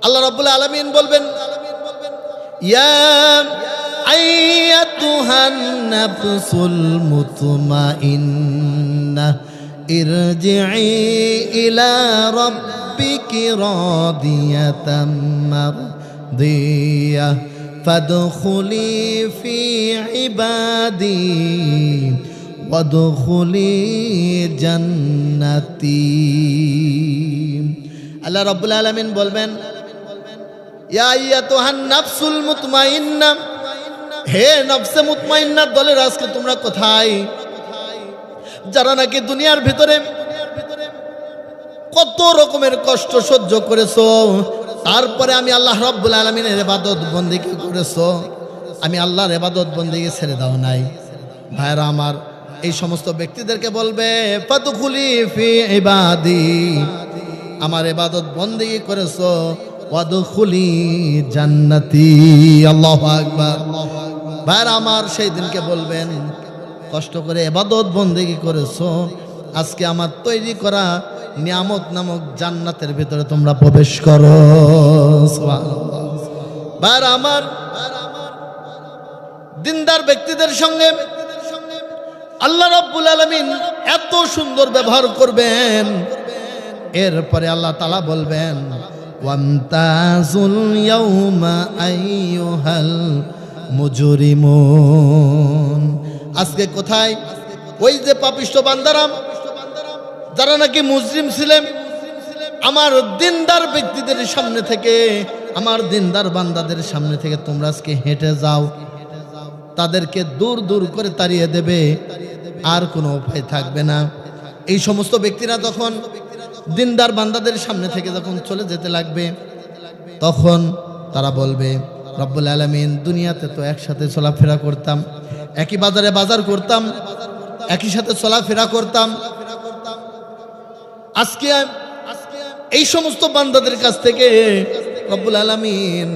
আল্লাহ রাব্বুল আলামিন বলবেন, ইয়া আইয়াতুহান নাফসুল মুতমাইন্নাহ ইরজিই ইলা রাব্বিকি রাদিয়াতাম মারদিয়াহ ফাদখুলি ফি ইবাদি ওয়াদখুলি জান্নাতি। আল্লাহ রাব্বুল আলামিন বলবেন, ইয়া আইয়াতুহান নাফসুল মুতমাইন্না, হে নফসে মুতমাইন্নার দলের আজকে তোমরা কোথায়? যারা নাকি দুনিয়ার ভিতরে কত রকমের কষ্ট সহ্য করেছো, তারপরে আমি আল্লাহ রাব্বুল আলামিনের ইবাদত বন্দেগী করেছো, আমি আল্লাহর ইবাদত বন্দেগী ছেড়ে দাও নাই। ভাইরা আমার, এই সমস্ত ব্যক্তিদেরকে বলবে, ফাদখুলি ফি ইবাদি, আমার ইবাদত বন্দেগী করেছো, ওয়াদখুলি জান্নাতি। আল্লাহু আকবার। ভাইরা আমার, সেই দিনকে বলবেন, কষ্ট করে ইবাদত বন্দেগী করেছো, আজকে আমার তৈরি করা নিয়ামত নামক জান্নাতের ভিতরে তোমরা প্রবেশ করো। সুবহানাল্লাহ। ভাইরা আমার, দিনদার ব্যক্তিদের সঙ্গে আল্লাহ রাব্বুল আলামিন এত সুন্দর ব্যবহার করবেন, এরপরে আল্লাহ তাআলা বলবেন, ওয়ামতাজুল ইয়াউমা আইয়ুহাল মুজরিমুন। আজকে কোথায় ওই যে পাপিষ্ঠ বান্দারা, যারা নাকি মুজরিম ছিলেন, আমার দিনদার ব্যক্তিদের সামনে থেকে, আমার দিনদার বান্দাদের সামনে থেকে তোমরা আজকে হেঁটে যাও, তাদেরকে দূর দূর করে তাড়িয়ে দেবে, আর কোনো উপায় থাকবে না। এই সমস্ত ব্যক্তিরা তখন দিনদার বান্দাদের সামনে থেকে যখন চলে যেতে লাগবে, তখন তারা বলবে, রব্বুল আলামিন, দুনিয়াতে তো একসাথে চলাফেরা করতাম, একই বাজারে বাজার করতাম, একই সাথে চলাফেরা করতাম, আজকে এই সমস্ত বান্দাদের কাছ থেকে রব্বুল আলামিন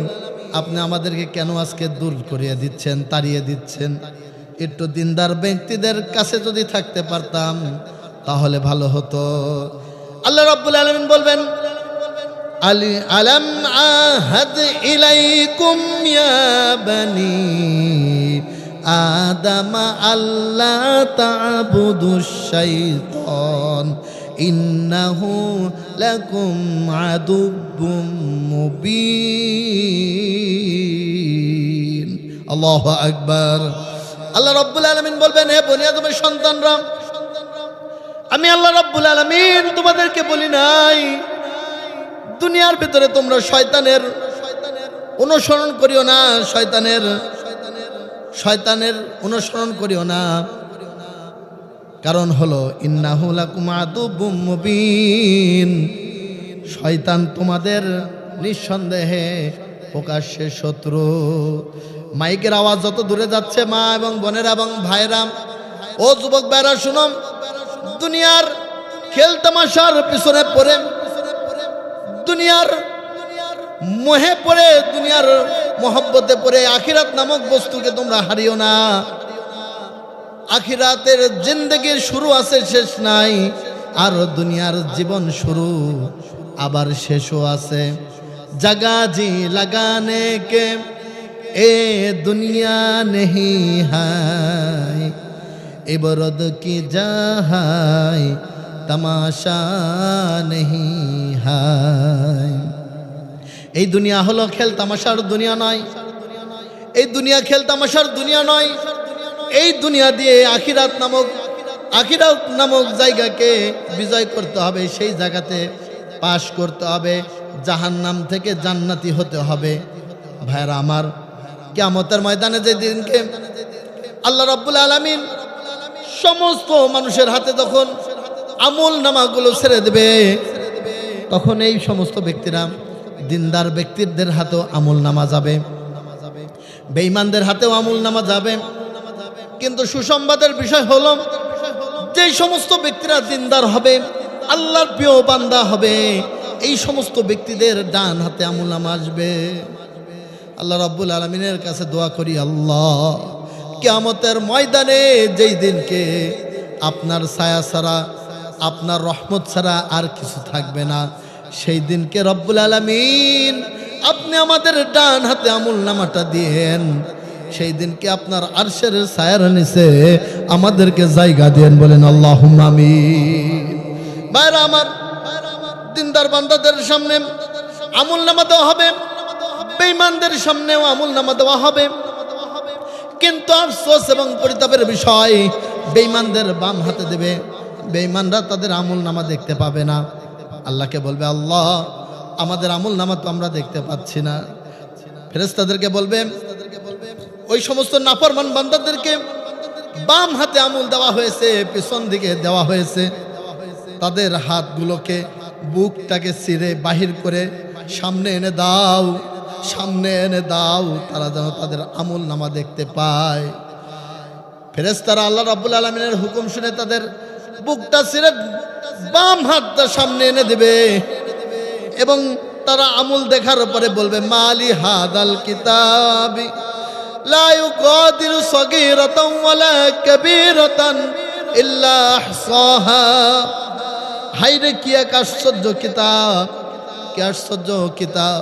আপনি আমাদেরকে কেন আজকে দূর করিয়ে দিচ্ছেন, তাড়িয়ে দিচ্ছেন? একটু দিনদার ব্যক্তিদের কাছে যদি থাকতে পারতাম তাহলে ভালো হতো। আল্লাহ রাব্বুল আলামিন বলবেন, আলাম আহাদ ইলাইকুম ইয়া বানি আদম আল্লা তা'বুদুশ শাইতান ইন্নাহু লাকুম আদুব্বুম মুবিন। আল্লাহু আকবার। আল্লাহ রাব্বুল আলামিন বলবেন, হে বনি আদমের সন্তানরা, আমি আল্লাহ রাব্বুল আলামিন তোমাদেরকে বলি নাই দুনিয়ার ভিতরে তোমরা শয়তানের অনুসরণ করিও না, শয়তানের অনুসরণ করিও না। কারণ হলো, ইন্নাহু লাকুম আদুব্বুম মুবিন, শয়তান তোমাদের নিঃসন্দেহে প্রকাশ্যে শত্রু। মাইকের আওয়াজ যত দূরে যাচ্ছে, মা এবং বোনেরা এবং ভাইরা ও যুবক ভাইরা শুনো, দুনিয়ার খেল তামাশার পিছনে পড়ে, দুনিয়ার মোহে পড়ে, দুনিয়ার মোহব্বতে পড়ে আখিরাত নামক বস্তুকে তোমরা হারিও না। আখিরাতের জিন্দেগির শুরু আছে, শেষ নাই, আর দুনিয়ার জীবন শুরু আবার শেষও আছে। জাগা জি লাগানে কে এ দুনিয়া নেহি হায়, ইবরত কি জাহাই তামাশা নেহি হায়। এই দুনিয়া হলো খেল তামাশার দুনিয়া নয়, এই দুনিয়া খেল তামাশার দুনিয়া নয়। এই দুনিয়া দিয়ে আখিরাত নামক জায়গাকে বিজয় করতে হবে, সেই জায়গাতে পাশ করতে হবে, জাহান্নাম থেকে জান্নাতি হতে হবে। ভাইরা আমার, কিয়ামতের ময়দানে যে দিনকে আল্লাহ রাব্বুল আলামিন সমস্ত মানুষের হাতে যখন আমল নামাগুলো ছেড়ে দেবে, তখন এই সমস্ত ব্যক্তিরা, দিনদার ব্যক্তিদের হাতেও আমল নামা যাবে, বেঈমানদের হাতেও আমল নামা যাবে। কিন্তু সুসংবাদের বিষয় হলো, যে সমস্ত ব্যক্তিরা দিনদার হবে, আল্লাহর প্রিয় বান্দা হবে, এই সমস্ত ব্যক্তিদের ডান হাতে আমল নামা আসবে। আল্লাহ রাব্বুল আলামিনের কাছে দোয়া করি, আল্লাহ, কিয়ামতের ময়দানে যেই দিনকে আপনার ছায়া ছাড়া, আপনার রহমত ছাড়া আর কিছু থাকবে না, সেই দিনকে রব্বুল আলামিন আপনি আমাদের ডান হাতে আমলনামাটা দিয়েন, সেই দিনকে আপনার আরশের ছায়ার নিচে আমাদেরকে জায়গা দেন, বলেন আল্লাহুম্মা আমিন। ভাইরা আমার, দিনদার বান্দাদের সামনে আমলনামা দেওয়া হবে, বেঈমানদের সামনেও আমলনামা দেওয়া হবে। কিন্তু আফসোস এবং পরিতাপের বিষয়, বেঈমানদের বাম হাতে দেবে, বেঈমানরা তাদের আমলনামা দেখতে পাবে না। আল্লাহকে বলবে, আল্লাহ আমাদের আমলনামা তো আমরা দেখতে পাচ্ছি না। ফেরেশতাদেরকে বলবে, ওই সমস্ত নাফরমান বান্দাদেরকে বাম হাতে আমল দেওয়া হয়েছে, পিছন দিকে দেওয়া হয়েছে, তাদের হাতগুলোকে বুকটাকে ছিঁড়ে বাহির করে সামনে এনে দাও, সামনে এনে দাও, তারা যেন তাদের আমলনামা দেখতে পায়। ফেরেশতারা আল্লাহ রাব্বুল আলামিনের হুকুম শুনে তাদের বুকটা ছিঁড়ে বাম হাতটা সামনে এনে দেবে এবং তারা আমল দেখার পরে বলবে, মালি হাদাল কিতাবি লা ইউগাদিরু সগীরাতান ওয়ালা কাবীরাতান ইল্লা আহসাহা। হায়রে কি এক আশ্চর্য কিতাব, কি আশ্চর্য কিতাব,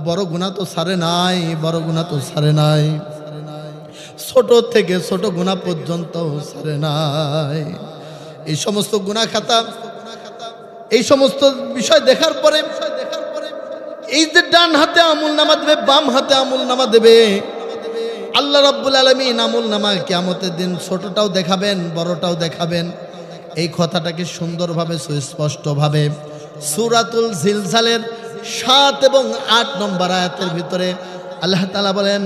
বড় গুনাহ তো ছাড়ে নাই, বড় গুনাহ তো ছাড়ে নাই, ছোট থেকে ছোট গুনাহ পর্যন্ত ছাড়ে নাই। এই সমস্ত গুনাহ খাতা, এই সমস্ত বিষয় দেখার পরে এই যে ডান হাতে আমলনামা দেবে, বাম হাতে আমলনামা দেবে, আল্লাহ রাব্বুল আলামিন আমলনামা কিয়ামতের দিন ছোটটাও দেখাবেন, বড়টাও দেখাবেন। এই কথাটাকে সুন্দরভাবে সুস্পষ্টভাবে সূরাতুল জিলজালের 7 এবং 8 নম্বর আয়াতের ভিতরে আল্লাহ তাআলা বলেন,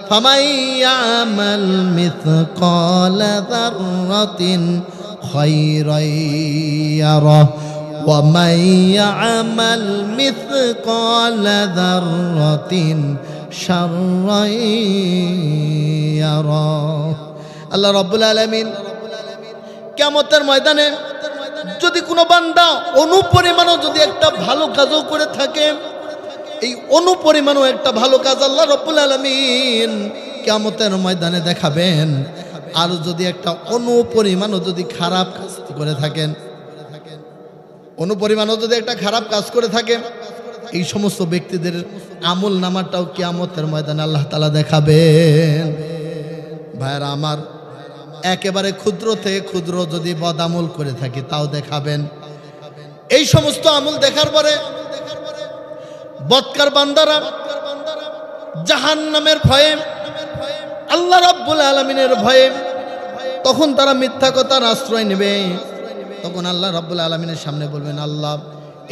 ফামাই ইয়ামাল মিসকালা যাররাতিন খায়রান ইয়ারা ওয়া মান ইয়ামাল মিসকালা যাররাতিন শাররান ইয়ারা। আল্লাহ রাব্বুল আলামিন কিয়ামতের ময়দানে যদি কোনো বান্দা অনুপরিমাণও যদি একটা ভালো কাজও করে থাকে, এই অনুপরিমাণও একটা ভালো কাজ আল্লাহ রাব্বুল আলামিন কিয়ামতের ময়দানে দেখাবেন। আর যদি একটা অনুপরিমাণও যদি খারাপ কাজ করে থাকেন, অনুপরিমাণও যদি একটা খারাপ কাজ করে থাকে, এই সমস্ত ব্যক্তিদের আমল নামাটাও কিয়ামতের ময়দানে আল্লাহ তাআলা দেখাবেন। ভাইরা আমার, একেবারে ক্ষুদ্র থেকে ক্ষুদ্র যদি বদ আমল করে থাকি তাও দেখাবেন। এই সমস্ত আমল দেখার পরে বদকার বান্দারা জাহান্নামের ভয়ে, আল্লাহ রাব্বুল আলামিনের ভয়ে তখন তারা মিথ্যা কথার আশ্রয় নেবে। তখন আল্লাহ রাব্বুল আলামিনের সামনে বলবেন, আল্লাহ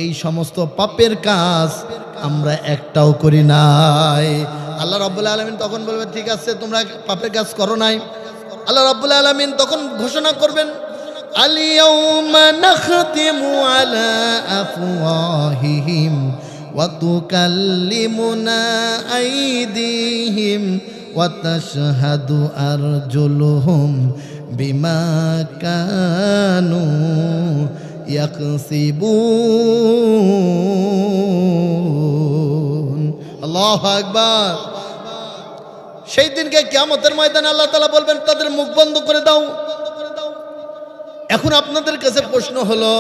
এই সমস্ত পাপের কাজ আমরা একটাও করি নাই। আল্লাহ রাব্বুল আলামিন তখন বলবে, ঠিক আছে তোমরা পাপের কাজ করো নাই। আল্লাহ রাব্বুল আলামিন তখন ঘোষণা করবেন, আল ইয়াউমা নাখতিমু আলা আফওয়াহিহিম ওয়া তুকাল্লিমুনা আইদিহিম ওয়া তাশহাদু আরজুলুহুম বিমা কানু ইয়াকসিবুন। আল্লাহু আকবার। সেই দিনকে কিয়ামতের ময়দানে আল্লাহ তাআলা বলবেন, তাদের মুখ বন্ধ করে দাও। এখন আপনাদের কাছে প্রশ্ন হলো,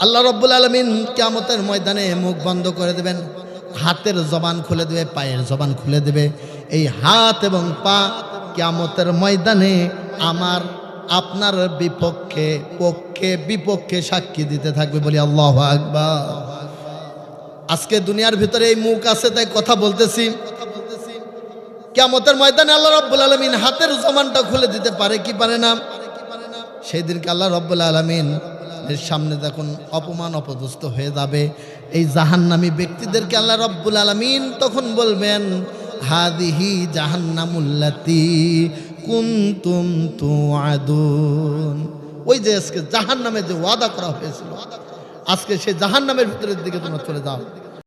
আল্লাহ রাব্বুল আলামিন কিয়ামতের ময়দানে মুখ বন্ধ করে দেবেন, হাতের জবান খুলে দেবে, পায়ের জবান খুলে দেবে। এই হাত এবং পা কিয়ামতের ময়দানে আমার আপনার বিপক্ষে, পক্ষে বিপক্ষে সাক্ষী দিতে থাকবে। বলি আল্লাহু আকবার। আজকে দুনিয়ার ভিতরে এই মুখ আছে তাই কথা বলতেছি, কিয়ামতের ময়দানে আল্লাহ রাব্বুল আলামিন হাতের জবানটা খুলে দিতে পারে কি পারে না? সেই দিনকে আল্লাহ রাব্বুল আলামিন এর সামনে যখন অপমান অপদস্থ হয়ে যাবে, এই জাহান্নামী ব্যক্তিদেরকে আল্লাহ রাব্বুল আলামিন তখন বলবেন, হাদিহি জাহান্নামুল্লাতী কুনতুম তুআদুন। ওই যে আজকে জাহান্নামে যে ওয়াদা করা হয়েছিল, আজকে সেই জাহান্নামের ভিতরের দিকে তোমরা চলে যাও।